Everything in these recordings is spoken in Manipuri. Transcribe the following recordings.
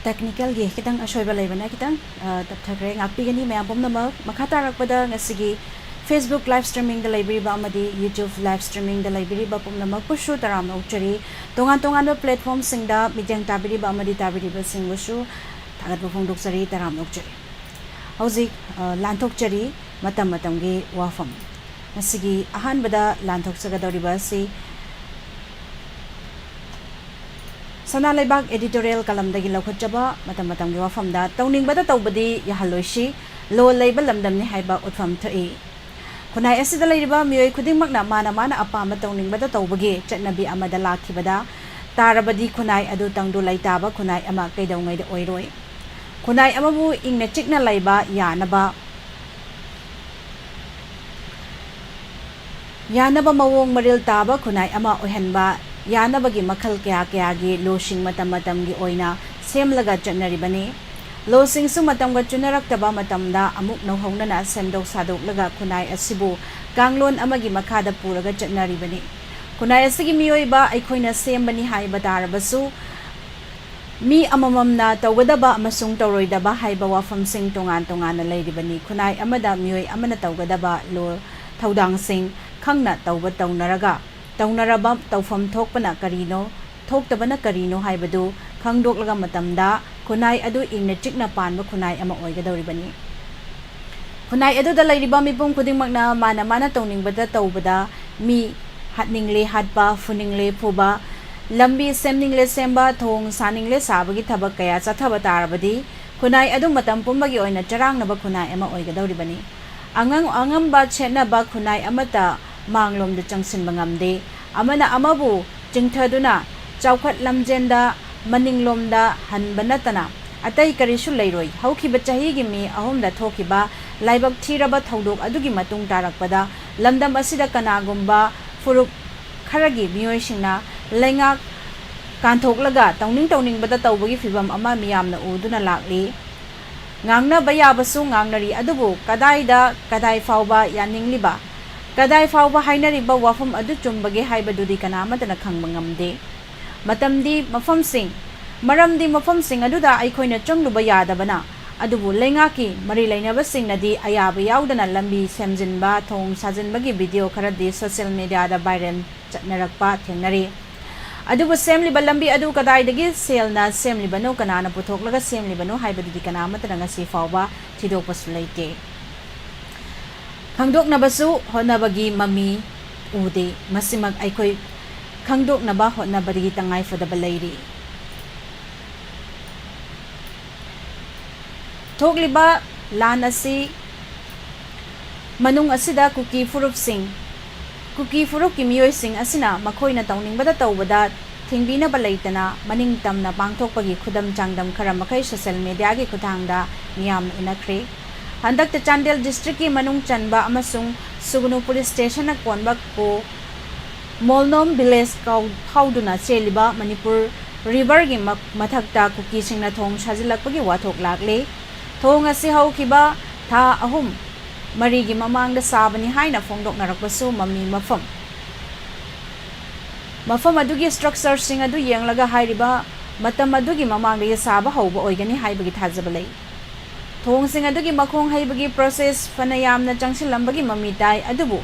technical gi kitang ashoiba leibana kitang tapthakre ngakpigani mayam pomnamak makhata rakpada ngasigi Facebook live streaming the library ba amadi YouTube live streaming the library ba pomnamak pushu taram ukchari tongan platform singda mijang tabiri ba amadi tabiri ba singwashu thagat ba phongdoksari taram ukchari hauzik lanthok chari matam gi Wapham ngasigi ahan bada lanthok sagadori ba si Sana Laibak editorial kalam dagi laukhachaba matam gi Wapham da tawning bada tawbadi yahaloishi lo leiba lamdam ni haiba utfam thai khunai asida leiriba mioi khuding makna mana apama tawning bada tawbagi chatnabi amada lakhibada tarabadi khunai adu tangdu laitaba khunai ama kaidawngai da oiroi khunai amabu ingna chikna laiba yanaba mawong maril taba khunai ama ohenba Yanabagi makal kaya gi losing matam gi oina semlaga chatnaribani losing su matam ga chunaraktaba matamda amuk nohongnana semdok sadok laga khunai asibu kanglon amagi makhada puraga chatnaribani khunai asigi miyoiba aikhoina sembani haiba tarabasu mi amamamna tawgadaba amasung tawroidaba haiba wafam sing tongan leiribani khunai amada miyoi amana tawgadaba lo thaudang sing khangna tawba tawnaraga tawnaraba tawfam thokpana karino thoktabana karino haibadu khangdoklaga matamda khunai adu ingna chikna panba khunai ama oigadoribani khunai adu da lairiba mipum khudingmakna mana tawningbada tawbada mi hatningle hatpa funingle phuba lambi semningle semba thong saningle sabagi thabak kaya chathaba tarabadi khunai adu matam pumbagi oina charangnaba khunai ama oigadoribani angamba chenaba khunai amata manglom da changsin bangamde amana amabu jingthaduna chawkhat lamjenda maninglomda hanbanatana atai karisu leiroi haukiba chahi gi mi ahom da thokiba laibak thiraba thodok adugi matung tarakpada lamdam asida kanagumba furup kharagi miyoi singna lengak kanthok tawning bada tawbagi fibam ama miyamna uduna lakli ngangna bayabasu ngangnari adubu kadai fauba yaningliba kadai fauba hainariba wafam adu chumbage haibadudi kanamatana khangba ngamde matamdi mafam sing aduda aikhoina changluba yadabana adubu lengaki mari lainaba singnadi ayaba yaudana lambi semjinba thong sajinbagi video kharadi social media da viral chatnarakpa thengnari adubu semliba lambi adu kadaidagi selna semlibano kanana puthoklaga semlibano haibadudi kanamatana ngasi fauba thidokpasu leite khangdoknabasu hotnabagi mami ude masimag aikoi khangdoknaba hotnabagi tangai fadaba leiri thokliba lan asi manung asida kuki furup ki miyoi sing asina makhoina tawningbada tawbada thingbina balaitana maning tamna pangthokpagi khudam changdam khara makai social media gi khuthangda miyam inakre Handak te Chandel district ki manung chanba amasung Sugunu police station na konba ko Molnom village kauduna cheliba Manipur river gi mathakta kuki singna thong sajilakpagi wathok lakle thong asi haukiba tha ahum mari gi mamangda sabani haina phongdok narakpasu mami mafam adugi structure sing adu yenglaga hairiba matam adugi mamangda saba hauba oigani haibagi thajaba lei thong sing adugi makhong haibagi process fanayamna changsilambagi mamitai adubu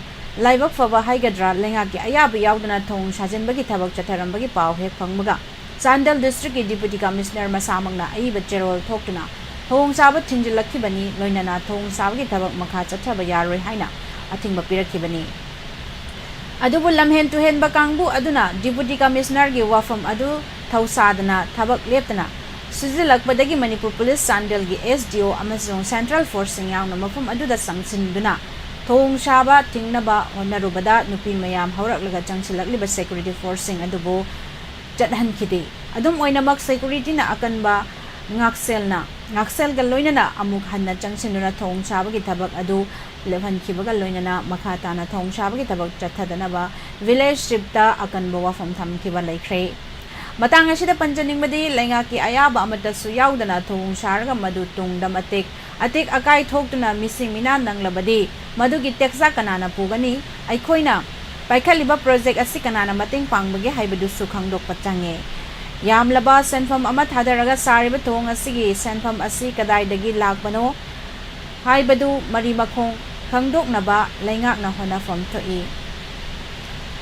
laibak faba haigadra lengaki ayabu yaudana thong sajinbagi thabak chatharambagi paw hek phangbaga Chandel district ki deputy commissioner masamangna aiba cherol thoktuna thong saba thinjilakhibani loinana thong sabagi thabak makha chathaba yaroi haina athingba pirakhibani adubu lamhen to hen bakangbu aduna deputy commissioner gi Wapham adu thausadana thabak leptana Suzilakpadagi Manipur Police Chandel gi SDO amasung Central Forcing yauna mafum aduda sangsinbuna thong shaba tingnaba honarubada nupi mayam hauraklaga changsilakliba security forcing adubo chathankhide adum oinamak security na akanba ngaksel ga loinana amuk hanna changsinuna thong shabagi thabak adu levankibaga loinana makhatana thong shabagi thabak chathadanaba village stripta akanba Wapham thamkiba laikhre Matang asida panjaningmadi lengaki ayaba amatasu yaudana thong sharga madu tungdam atik akai thoktuna missing mina nanglabadi madugi teksa kanana pugani aikhoina paikhaliba project asi kanana mating pangbagi haibadu su khangdok pachange ꯌꯥꯝꯂꯕ ꯁꯦꯟꯐꯝ ꯑꯃ ꯊꯥꯗꯔꯒ ꯁꯥꯔꯤꯕ ꯊꯣꯡ ꯑꯁꯤꯒꯤ ꯁꯦꯟꯐꯝ ꯑꯁꯤ ꯀꯗꯥꯏꯗꯒꯤ ꯂꯥꯛꯄꯅꯣ ꯍꯥꯏꯕꯗꯨ ꯃꯔꯤ ꯃꯈꯣꯡ ꯈꯪꯗꯣꯛꯅꯕ ꯂꯩꯉꯥꯛꯅ ꯍꯣꯠꯅꯐꯝ ꯊꯣꯛꯏ꯫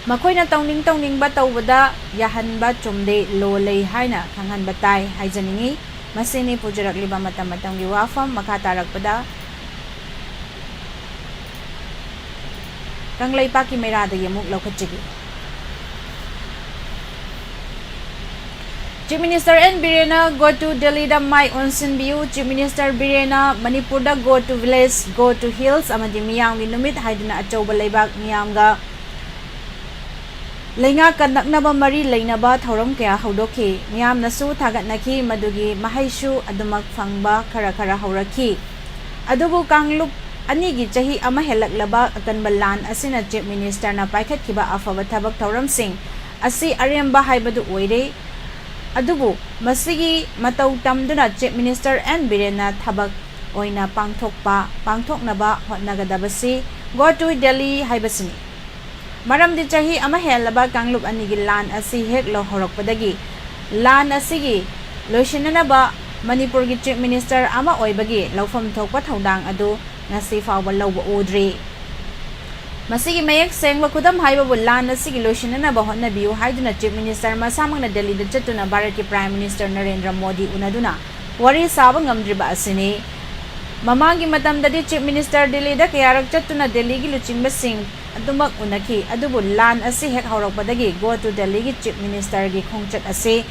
ꯃꯈꯣꯏꯅ ꯇꯧꯅꯤꯡꯕ ꯇꯧꯕꯗ ꯌꯥꯍꯟꯕ ꯆꯨꯝꯗꯦ, ꯂꯣ ꯂꯩ ꯍꯥꯏꯅ ꯈꯪꯍꯟꯕ ꯇꯥꯏ ꯍꯥꯏꯖꯅꯤꯡꯏ꯫ ꯃꯁꯤꯅꯤ ꯄꯨꯖꯔꯛꯂꯤꯕ ꯃꯇꯝ ꯃꯇꯝꯒꯤ ꯋꯥꯐꯝ꯫ ꯃꯈꯥ ꯇꯥꯔꯛꯄꯗ ꯀꯪꯂꯩꯄꯥꯛꯀꯤ ꯃꯩꯔꯥꯗꯒꯤ ꯑꯃꯨꯛ ꯂꯧꯈꯠꯆꯒꯦ꯫ Chief Minister N. Birena go to Delhi da mai onsinbiu. Chief Minister Birena Manipur da go to village, go to hills amadi miyamgi numit haiduna achauba leibak miyamga leingak naknaba mari leinaba thoram kaya haudokhi. Miyamnasu thagatnaki madugi mahaisu adumak phangba khara hauraki. Adubu kanglup anigi chahi ama helaklaba akanba lan asina Chief Minister na paikhatkiba afaba thabak thoramsing asi aremba haibadu oire. Adubu masigi matau tamduna Chief Minister N. Birena thabak oina pangthoknaba hotnagadabasi go to Delhi haibasini. Maramdi chahi ama helaba kanglup anigi lan asi hek lo horokpadagi lan asigi loishinanaba Manipur gi Chief Minister ama oibagi laufam thokpa thodang adu ngasi fawba lawba udri. Masigi mayak sengba kudam haibabu lan asigi loishinanaba hotnabiu haiduna Chief Minister masamangna Delhi da chatuna Bharat ki Prime Minister Narendra Modi unaduna wari saba ngamdriba asini. Mamangi matamdadi Chief Minister Delhi da kayarak chatuna Delhi gi luchimbasing adumak unaki. Adubu lan asi hek haurokpadagi go to Delhi gi Chief Minister gi khongchat asi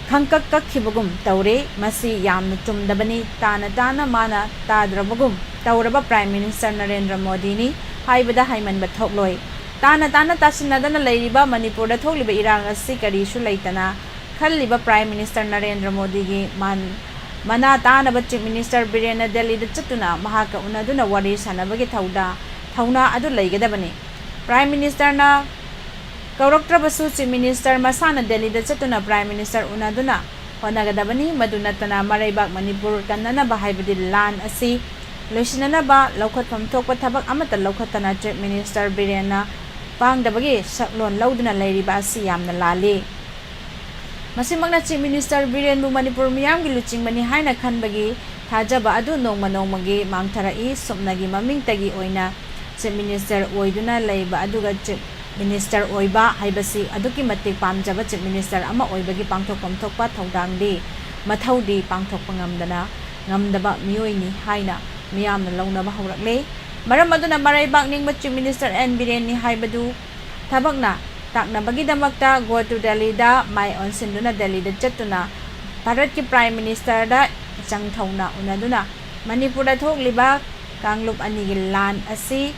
khibagum taure. Masi yamna chumdabani tana mana tadrabagum tauraba Prime Minister Narendra Modi ni haibada haimanba thokloi. Tana tasinadana leiriba Manipur da thokliba irang asi karisu leitana khalliba Prime Minister Narendra Modi gi mana tanaba Chief Minister Birena Delhi da chatuna mahaka unaduna wari sanabagi thauna adu leigadabani. Prime Minister na Kauroktrabasu Chief Minister masana Delhi da chatuna Prime Minister unaduna honagadabani. Madunatana maraibak Manipur kanana bahaibadi lan asi loisinanaba laukhatpham thokpa thabak amata laukhatana Chief Minister Birena pangdabagi saklon lauduna leiriba asi yamna lali. Masimagna Chief Minister Birenbu Manipur miyamgi luchingbani haina khanbagi thajaba adu nongmagi mangtharai. Sumnagi mamingtagi oina Chief Minister oiduna leiba aduga Chief Minister oiba haibasi aduki matik pamjaba Chief Minister ama oibagi pangthokpam thokpa thodangdi mathaudi pangthokpa ngamdaba miyoini haina miyamna launaba haurakle. Maram aduna maraibak ningba Chief Minister N. Biren ni haibadu thabakna taknabagidamakta go to Delhi da mai onsinduna Delhi da chatuna Bharat ki Prime Minister da changthauna unaduna Manipur da thokliba kanglup anigi lan asi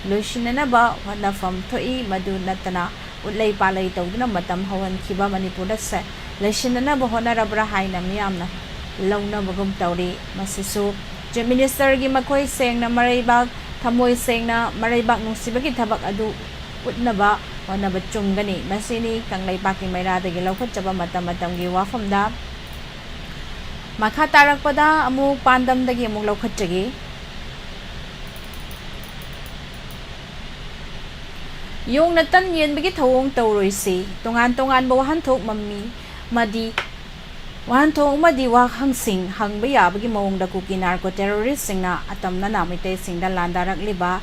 loisinanaba hotnafam thoi. Madu natana utlai palai tawduna matam hawankhiba Manipur da se loisinanaba honarabra haina miyamna launabagum tawri. Masisu Chief Minister gi makhoi sengna maraibak thamoi sengna maraibak nungsibagi thabak adu utnaba honaba chumgani. Masini Kanglaipaki Mairadagi laukhatchaba matamgi wafamda. Makha tarakpada amuk pandamdagi amuk laukhatchagi. Yung natan yenbagi thawong tawroisi tongan ba wahanthok madi wahangsing hangba yabagi mawongda kuki narco terrorist singna atamna namitay singda landariba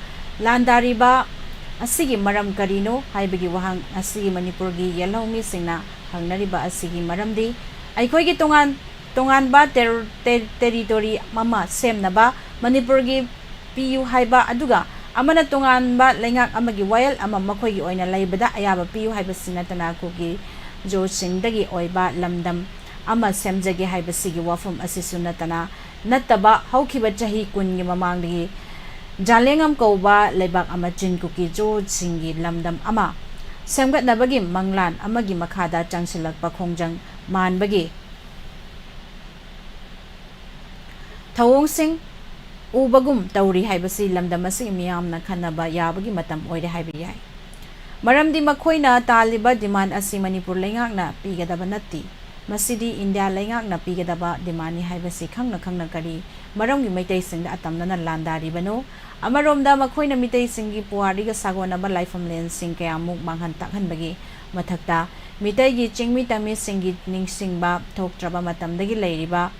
asigi maram karino haibagi wahang asigi Manipur gi yelawmi singna hangnariba asigi maramdi aikhoigi tongan ba territory mama semnaba Manipur gi piu haiba aduga amana tongan ba lengak amagi wayal ama makhoigi oina laibada ayaba piu haiba sinatana kugi jo singdagi oiba lamdam ama semjagi haibasigi wafam asisunatana nataba haukiba chahi kungi mamangdagi jalengam kauba leibak ama jinkuki jo singi lamdam ama semgatnabagi manglan amagi makhada changsilakpa khongjang manbagi thawong sing ubagum tawri haibasi lamdam asi miyamna khanaba yabagi matam oire haiba yai. Maramdi makhoina taliba demand asi Manipur lengakna pigadaba natti. Masidi India lengakna pigadaba demani haibasi khangna kari maramgi maitai singda atamnana landaribano. Amaromda makhoina mitai singi puariga sagonaba laifam len sing kayamuk manghan takhanbagi mathakta ꯃꯤꯇꯩꯒꯤ ꯆꯤꯡꯃꯤ ꯇꯝꯃꯤꯁꯤꯡꯒꯤ ꯅꯤꯡꯁꯤꯡꯕ ꯊꯣꯛꯇ꯭ꯔꯕ ꯃꯇꯝꯗꯒꯤ ꯂꯩꯔꯤꯕ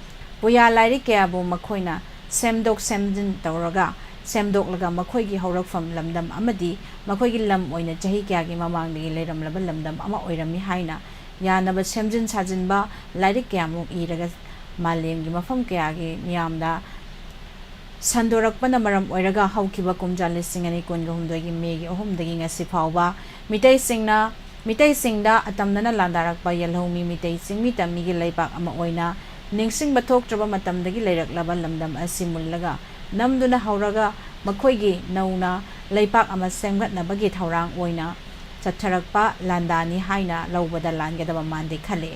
ꯄꯨꯌꯥ ꯂꯥꯏꯔꯤꯛ ꯀꯌꯥꯕꯨ ꯃꯈꯣꯏꯅ ꯁꯦꯝꯗꯣꯛ ꯁꯦꯝꯖꯤꯟ ꯇꯧꯔꯒ ꯁꯦꯝꯗꯣꯛꯂꯒ ꯃꯈꯣꯏꯒꯤ ꯍꯧꯔꯛꯐꯝ ꯂꯝꯗꯝ ꯑꯃꯗꯤ ꯃꯈꯣꯏꯒꯤ ꯂꯝ ꯑꯣꯏꯅ ꯆꯍꯤ ꯀꯌꯥꯒꯤ ꯃꯃꯥꯡꯗꯒꯤ ꯂꯩꯔꯝꯂꯕ ꯂꯝꯗꯝ ꯑꯃ ꯑꯣꯏꯔꯝꯃꯤ ꯍꯥꯏꯅ ꯌꯥꯅꯕ ꯁꯦꯝꯖꯤꯟ ꯁꯥꯖꯤꯟꯕ ꯂꯥꯏꯔꯤꯛ ꯀꯌꯥꯃꯨꯛ ꯏꯔꯒ ꯃꯥꯂꯦꯝꯒꯤ ꯃꯐꯝ ꯀꯌꯥꯒꯤ ꯃꯤꯌꯥꯝꯗ ꯁꯟꯗꯣꯔꯛꯄꯅ ꯃꯔꯝ ꯑꯣꯏꯔꯒ ꯍꯧꯈꯤꯕ ꯀꯨꯝꯖꯥ 2026ꯒꯤ ꯃꯦꯒꯤ 3ꯗꯒꯤ ꯉꯁꯤ ꯐꯥꯎꯕ ꯃꯤꯇꯩꯁꯤꯡꯗ ꯑꯇꯝꯅꯅ ꯂꯥꯟꯗꯥꯔꯛꯄ ꯌꯦꯜꯍꯧꯃꯤ ꯃꯤꯇꯩ ꯆꯤꯡꯃꯤ ꯇꯝꯃꯤꯒꯤ ꯂꯩꯕꯥꯛ ꯑꯃ ꯑꯣꯏꯅ ꯅꯤꯡꯁꯤꯡꯕ ꯊꯣꯛꯇ꯭ꯔꯕ ꯃꯇꯝꯗꯒꯤ ꯂꯩꯔꯛꯂꯕ ꯂꯝꯗꯝ ꯑꯁꯤ ꯃꯨꯜꯂꯒ ꯅꯝꯗꯨꯅ ꯍꯧꯔꯒ ꯃꯈꯣꯏꯒꯤ ꯅꯧꯅ ꯂꯩꯄꯥꯛ ꯑꯃ ꯁꯦꯝꯒꯠꯅꯕꯒꯤ ꯊꯧꯔꯥꯡ ꯑꯣꯏꯅ ꯆꯠꯊꯔꯛꯄ ꯂꯥꯟꯗꯥꯅꯤ ꯍꯥꯏꯅ ꯂꯧꯕꯗ ꯂꯥꯟꯒꯗꯕ ꯃꯥꯟꯗꯦ ꯈꯜꯂꯤ꯫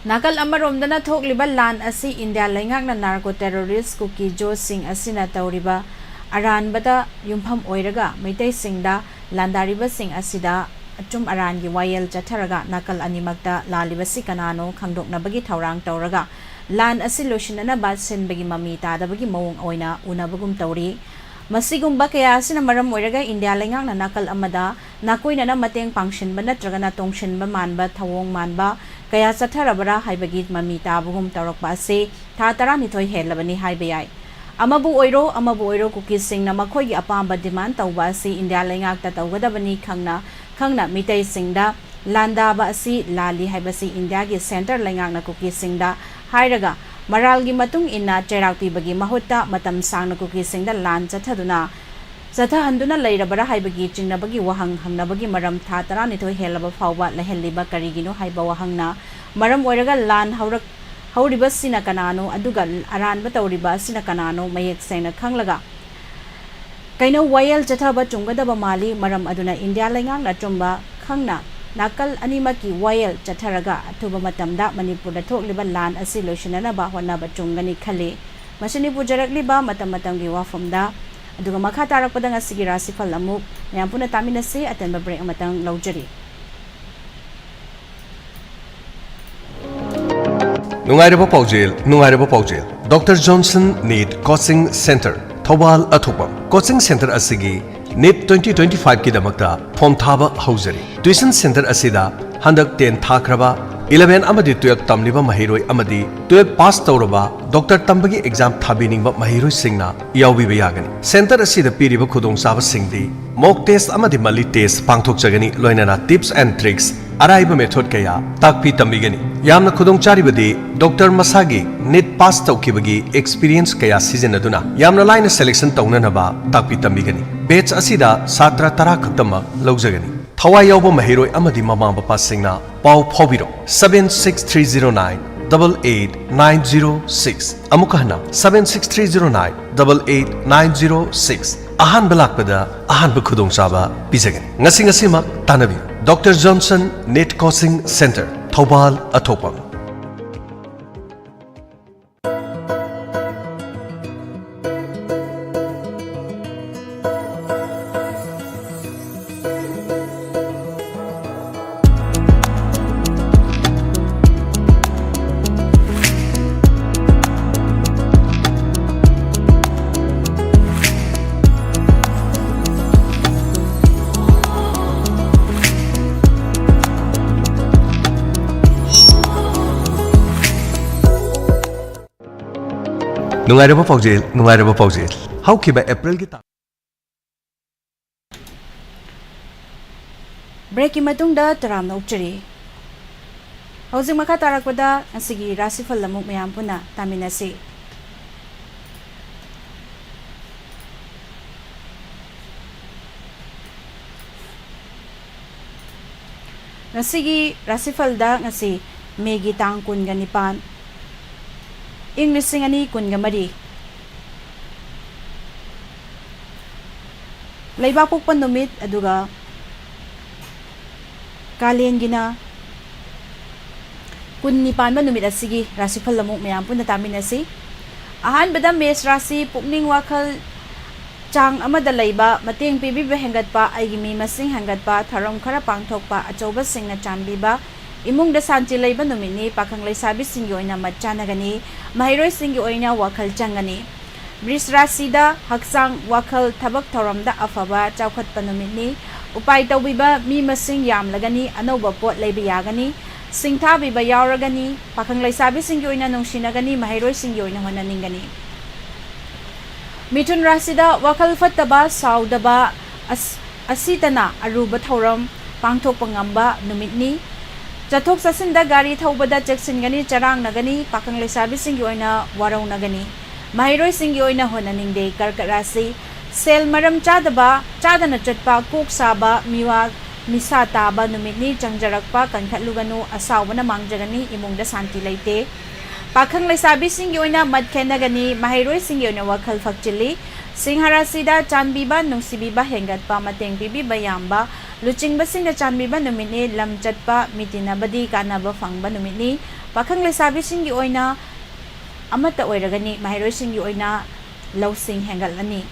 ꯅꯥꯀꯜ ꯑꯃꯔꯣꯝꯗꯅ ꯊꯣꯛꯂꯤꯕ ꯂꯥꯟ ꯑꯁꯤ ꯏꯟꯗꯤꯌꯥ ꯂꯩꯉꯥꯛꯅ ꯅꯥꯔꯀꯣ ꯇꯦꯔꯣꯔꯤꯁ ꯀꯨꯀꯤ ꯖꯣꯁꯤꯡ ꯑꯁꯤꯅ ꯇꯧꯔꯤꯕ ꯑꯔꯥꯟꯕꯗ ꯌꯨꯝꯐꯝ ꯑꯣꯏꯔꯒ ꯃꯩꯇꯩꯁꯤꯡꯗ ꯂꯥꯟꯗꯥꯔꯤꯕꯁꯤꯡ ꯑꯁꯤꯗ ꯑꯆꯨꯝ ꯑꯔꯥꯟꯒꯤ ꯋꯥꯌꯦꯜ ꯆꯠꯊꯔꯒ ꯅꯥꯀꯜ ꯑꯅꯤꯃꯛꯇ ꯂꯥꯜꯂꯤꯕꯁꯤ ꯀꯅꯥꯅꯣ ꯈꯪꯗꯣꯛꯅꯕꯒꯤ ꯊꯧꯔꯥꯡ ꯇꯧꯔꯒ ꯂꯥꯟ ꯑꯁꯤ ꯂꯣꯏꯁꯤꯟꯅꯅꯕ ꯁꯤꯟꯕꯒꯤ ꯃꯃꯤ ꯇꯥꯗꯕꯒꯤ ꯃꯑꯣꯡ ꯑꯣꯏꯅ ꯎꯅꯕꯒꯨꯝ ꯇꯧꯔꯤ꯫ ꯃꯁꯤꯒꯨꯝꯕ ꯀꯌꯥ ꯑꯁꯤꯅ ꯃꯔꯝ ꯑꯣꯏꯔꯒ ꯏꯟꯗꯤꯌꯥ ꯂꯩꯉꯥꯛꯅ ꯅꯥꯀꯜ ꯑꯃꯗ ꯅꯥꯀꯣꯏꯅꯅ ꯃꯇꯦꯡ ꯄꯥꯡꯁꯤꯟꯕ ꯅꯠꯇ꯭ꯔꯒꯅ ꯇꯣꯡꯁꯤꯟꯕ ꯃꯥꯟꯕ ꯊꯧꯑꯣꯡ ꯃꯥꯟꯕ ꯀꯌꯥ ꯆꯠꯊꯔꯕꯔꯥ ꯍꯥꯏꯕꯒꯤ ꯃꯃꯤ ꯇꯥꯕꯒꯨꯝ ꯇꯧꯔꯛꯄ ꯑꯁꯤ ꯊꯥ 12 ꯍꯦꯜꯂꯕꯅꯤ ꯍꯥꯏꯕ ꯌꯥꯏ꯫ ꯑꯃꯕꯨ ꯑꯣꯏꯔꯣ ꯀꯨꯀꯤꯁꯤꯡꯅ ꯃꯈꯣꯏꯒꯤ ꯑꯄꯥꯝꯕ ꯗꯤꯃꯥꯟ ꯇꯧꯕ ꯑꯁꯤ ꯏꯟꯗꯤꯌꯥ ꯂꯩꯉꯥꯛꯇ ꯇꯧꯒꯗꯕꯅꯤ ꯈꯪꯅ ꯃꯤꯇꯩꯁꯤꯡꯗ ꯂꯥꯟꯗꯥꯕ ꯑꯁꯤ ꯂꯥꯜꯂꯤ ꯍꯥꯏꯕꯁꯤ ꯏꯟꯗꯤꯌꯥꯒꯤ ꯁꯦꯟꯇꯔ ꯂꯩꯉꯥꯛꯅ ꯀꯨꯀꯤꯁꯤꯡꯗ ꯍꯥꯏꯔꯒ ꯃꯔꯥꯜꯒꯤ ꯃꯇꯨꯡ ꯏꯟꯅ ꯆꯩꯔꯥꯛ ꯄꯤꯕꯒꯤ ꯃꯍꯨꯠꯇ ꯃꯇꯝ ꯁꯥꯡꯅ ꯀꯨꯀꯤꯁꯤꯡꯗ ꯂꯥꯟ ꯆꯠꯊꯍꯟꯗꯨꯅ ꯂꯩꯔꯕꯔꯥ ꯍꯥꯏꯕꯒꯤ ꯆꯤꯡꯅꯕꯒꯤ ꯋꯥꯍꯪ ꯍꯪꯅꯕꯒꯤ मरम था 12 हेलबा फाउबा लहलिबा करिगिनो हाइबा वहंगना मरम ओइरगा लान हौरिबा सिना कनानो अदुगा अरानबा तौरिबा सिना कनानो मयेक सेना खंगलगा कइनो वायल चथाबा चुंगदबा माली मरम अदुना इंडिया लैंगांगना चुंबा खंगना नाकल अनिमकी वायल चथरगा अथुबा मतमदा मणिपुरदा थोकलिबा लान असि लोइसिननबा होनबा चुंगनी खले मसिनि पुजरकलिबा मतम मतमगी वाफमदा अदुगा मखा तारकपदा ngasiगी राशि फल अमुक मयाम पुना तामिनसे अतनबा ब्रेक अमतंग लौजरी नुंगाइरबा पाउजेल doctor Johnson NEET coaching centre Thoubal अथोपम कोचिंग सेंटर असिगी नीट 2025 की दमकता फॉर्म थाबा हौजरी ट्यूशन सेंटर असिदा हंदक 10 थाखरबा 11 अमदी 12 तमलिबा महिरोय अमदी 12 पास तौरबा डॉक्टर तंबगी एग्जाम थाबिनिंगबा महिरोय सिंगना यावबिबा यागनी सेंटर असिदा पीरिबा खुदोंग साबा सिंगदी मॉक टेस्ट अमदी मली टेस्ट पांगथोक जगनी लोइनाना टिप्स एंड ट्रिक्स अराइबा मेथड कया ताकपी तंबिगनी यामना खुदोंग चारिबदी डॉक्टर मसागी नीट पास तौखिबगी एक्सपीरियंस कया सिजनदुना यामना लाइन सेलेक्शन तौननबा ताकपी तंबिगनी बैच असिदा छात्र 10 खक्तमक लौजगनी थवाई यावबा महिरोय अमदी ममा बपा सिंगना पाउ फौबिरो 76309888906 अमुकहना 76309888906 अहान बलाकपदा अहान बखुदोंग साबा पिजगनी ngasi-ngasimak tanabi doctor Johnson NEET coaching centre Thoubal अथोपम नुंगाइरबा पाउजेल हौखिबा अप्रैल की ब्रेक की मतुंगदा तराम नौचरी हौजिक मखा तारकपदा असिगी राशिफल अमुक मयाम पुना तामिनसे ngasiगी rasifalda ngasi megi tang kunga nipan English singani kunga mari Laibak pokpa numit aduga kalengina kun nipan ba numit asigi rasifal amuk mayam punna taminasi ahanbada mes rasi pukning wakhal chang amada laiba mateng pibi hengatpa aigi mi masing hengatpa tharam khara pangthokpa achauba singna chambiba इमुंग द शांति लैब नुमिनी पाखंग लैसाबी सिंगी ओइना मचानगनी महिरोय सिंगी ओइना वाखल चंगनी ब्रिस राशिदा हक्सांग वाखल थबक थौरमदा अफबा चौखतप नुमिनी उपाय तौबिबा मी मसिंग यामलगनी अनौबा पोट लेबा यागनी सिंथाबिबा यावरगनी पाखंग लैसाबिसिंगी ओइना नुंसिनगनी महैरोइसिंगी ओइना होनानिंगनी मिथुन राशिदा वखल फत्तबा साउदबा असितना अरुबा थौरम पांगथोकपा ngamba नुमितनी चथोक चसिंदा गाड़ी थौबदा चेक्सिनगनी चरांगनगनी पाखंग लैसाबिसिंगी ओइना वारौनगनी महैरोइसिंगी ओइना होनानिंगदे कर्कट राशि सेल मरम चादना चटपा कोक साबा मिवा मिसा ताबा नुमितनी चंगजरकपा कनखलुगनु असावना मांगजगनी इमुंगदा शांति लेते पाखंग लैसाबिसिंगी ओइना मत खेनगनी महैरोइसिंगी ओइना वखल फक्चिली सिंह राशिदा चांदबीबा नुंसिबीबा हेंगतपा मतेंग पीबीबा यामबा लुचिंगबसिंगदा चांदबीबा नुमितनी लम चटपा मितिनाबदी कानाबा फंगबा नुमितनी पाखंग लैसाबिसिंगी ओइना अमत ओइरगनी महैरोइसिंगी ओइना लौसिंग हेंगलनी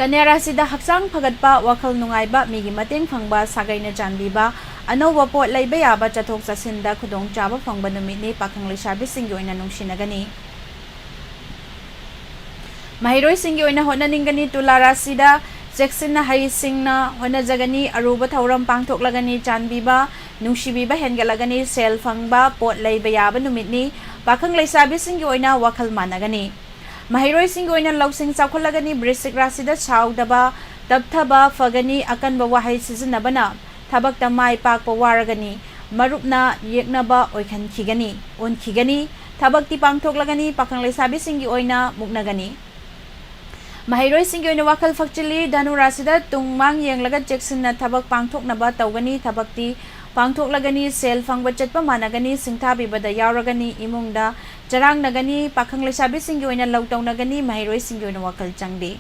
कन्या राशिदा हक्चांग फगतपा वखल नुंगाइबा मिगी मतेंग फंगबा सागैना चांदबीबा अनौबा पोट लैबा याबा चथोक चसिंदा खुदोंग चाबा फंगबा नुमितनी पाखंग लैसाबिसिंगी ओइना नुंसिनगनी महैरोइसिंगी ओइना होनानिंगनी तुला राशिदा चेक्सिना हरिसिंगना होनाजगनी अरुबा थौरम पांगथोकलगनी चांदबीबा नुंसिबीबा हेंगलगनी सेल फंगबा पोट लैबा याबा नुमितनी पाखंग लैसाबिसिंगी ओइना वखल मानगनी महैरोइसिंगी ओइना लौसिंग चाखुलगनी वृश्चिक राशिदा साउदबा तबथबा फगनी अकनबा वाहै सिजनबना थबकता माय पाकपा वारगनी मरुपना येकनबा ओइखनखिगनी ओनखिगनी थबकती पांगथोकलगनी पाखंग लैसाबिसिंगी ओइना मुक्नगनी महैरोइसिंगी ओइना वखल फक्चिली धनु राशिदा तुंगमांग येंगलगा चेक्सिना थबक पांगथोकनबा तौगनी थबकती पांगथोकलगनी सेल फंगबा चटपा मानगनी सिंथाबिबदा यावरगनी इमुंगदा चरांगनगनी पाखंग लैसाबिसिंगी ओइना लौतौनगनी महैरोइसिंगी ओइना वखल चंगदे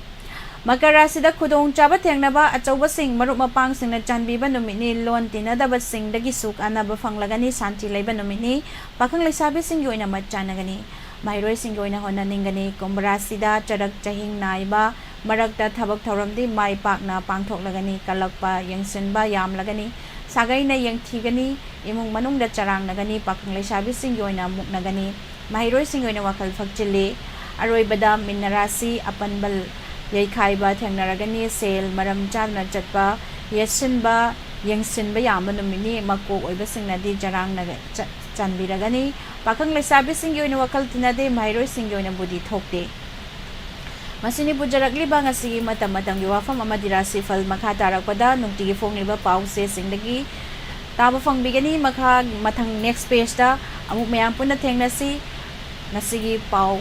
मकर राशिदा खुदोंग चाबा थेंगनबा अचौबसिंग मरुप मपांगसिंगना चांदबीबा नुमितनी लोन तिनदबसिंगदगी सुख अनाबा फंगलगनी शांति लैबा नुमितनी पाखंग लैसाबिसिंगी ओइना मत चानगनी महैरोइसिंगी ओइना होनानिंगनी कुंभ राशिदा चरक चहिंग नाइबा मरकता थबक थौरमदी माय पाकना पांगथोकलगनी कलकपा यंगसिनबा यामलगनी सागैना यंगथिगनी इमुंग मनुंगदा चरांगनगनी पाखंग लैसाबिसिंगी ओइना मुक्नगनी महैरोइसिंगी ओइना वखल फक्चिली अरोइबदा मीन राशि अपनबल यैखाइबा थेंगनरगनी सेल मरम चादना चटपा येसिनबा यंगसिनबा यामा नुमितनी मकोक ओइबसिंगनादी चरांगनग चांदबीरगनी पाखंग लैसाबिसिंगी ओइना वखल तिनदे महैरोइसिंगी ओइना बुद्धि थोकते मसिनी पुजरकलिबा ngasiगी matam matamgi wafam amadi rashi phal makha tarakpada nungtigi fongliba pause singdagi taba fangbigani makha mathang next page da amuk mayam punna thengnasi ngasigi pau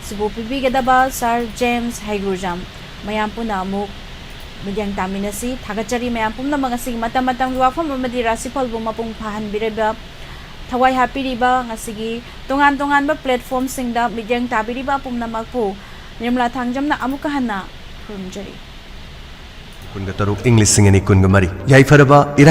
sibu pibigadaba sir James Haigurjam mayam punna amuk midyang taminasi thagachari mayam punna ngasigi matam matamgi wafam amadi rashi phal bu mapung phahan bireba thawai hapiriba ngasigi tongan tongan ba platform singda midyang tabiriba pumna makpu Nirmala थांगजमना अमुक हन्ना खुरुमजरी कुनगा तरुक इंग्लिश सिंगनी कुनगा मरी याई फरबा इराई